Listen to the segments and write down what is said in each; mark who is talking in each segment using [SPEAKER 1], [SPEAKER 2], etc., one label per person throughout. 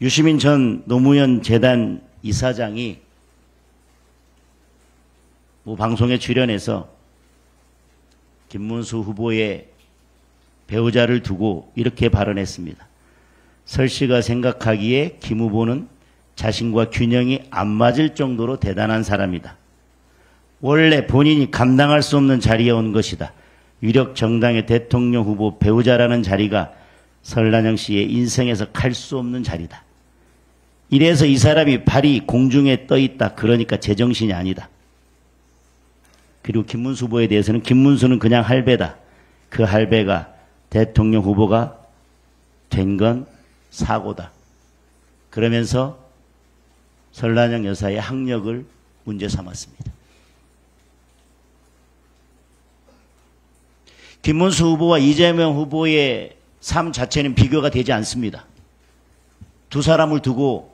[SPEAKER 1] 유시민 전 노무현 재단 이사장이 방송에 출연해서 김문수 후보의 배우자를 두고 이렇게 발언했습니다. 설 씨가 생각하기에 김 후보는 자신과 균형이 안 맞을 정도로 대단한 사람이다. 원래 본인이 감당할 수 없는 자리에 온 것이다. 유력 정당의 대통령 후보 배우자라는 자리가 설란영 씨의 인생에서 갈 수 없는 자리다. 이래서 이 사람이 발이 공중에 떠 있다. 그러니까 제정신이 아니다. 그리고 김문수 후보에 대해서는 김문수는 그냥 할배다. 그 할배가 대통령 후보가 된 건 사고다. 그러면서 설란영 여사의 학력을 문제 삼았습니다. 김문수 후보와 이재명 후보의 삶 자체는 비교가 되지 않습니다. 두 사람을 두고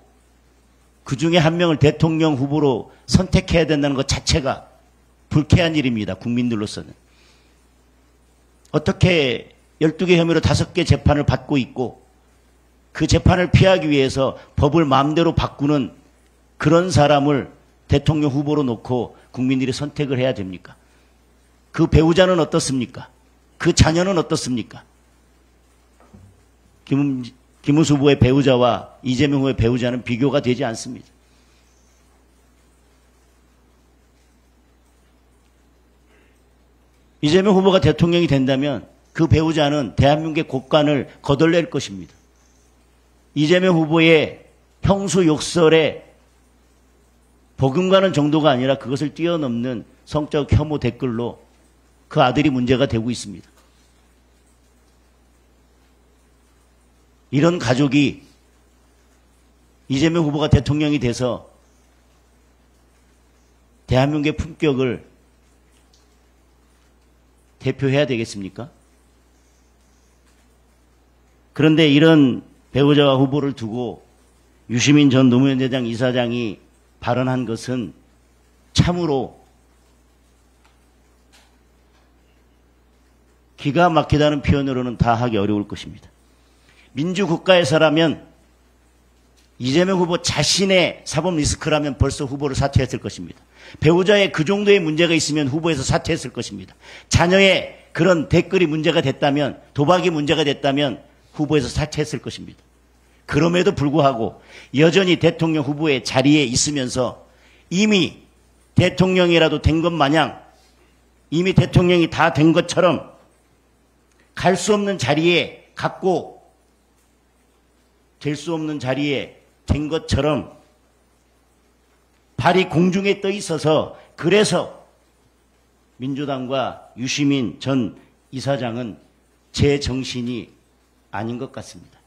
[SPEAKER 1] 그 중에 한 명을 대통령 후보로 선택해야 된다는 것 자체가 불쾌한 일입니다. 국민들로서는. 어떻게 12개 혐의로 5개 재판을 받고 있고 그 재판을 피하기 위해서 법을 마음대로 바꾸는 그런 사람을 대통령 후보로 놓고 국민들이 선택을 해야 됩니까? 그 배우자는 어떻습니까? 그 자녀는 어떻습니까? 김문수 후보의 배우자와 이재명 후보의 배우자는 비교가 되지 않습니다. 이재명 후보가 대통령이 된다면 그 배우자는 대한민국의 곳간을 거덜낼 것입니다. 이재명 후보의 형수 욕설에 버금가는 정도가 아니라 그것을 뛰어넘는 성적 혐오 댓글로 그 아들이 문제가 되고 있습니다. 이런 가족이 이재명 후보가 대통령이 돼서 대한민국의 품격을 대표해야 되겠습니까? 그런데 이런 배우자와 후보를 두고 유시민 전 노무현 재단 이사장이 발언한 것은 참으로 기가 막히다는 표현으로는 다 하기 어려울 것입니다. 민주국가에서라면 이재명 후보 자신의 사법 리스크라면 벌써 후보를 사퇴했을 것입니다. 배우자의 그 정도의 문제가 있으면 후보에서 사퇴했을 것입니다. 자녀의 그런 댓글이 문제가 됐다면, 도박이 문제가 됐다면 후보에서 사퇴했을 것입니다. 그럼에도 불구하고 여전히 대통령 후보의 자리에 있으면서 이미 대통령이라도 된 것 마냥 이미 대통령이 다 된 것처럼 갈 수 없는 자리에 갔고 될 수 없는 자리에 된 것처럼 발이 공중에 떠 있어서 그래서 민주당과 유시민 전 이사장은 제 정신이 아닌 것 같습니다.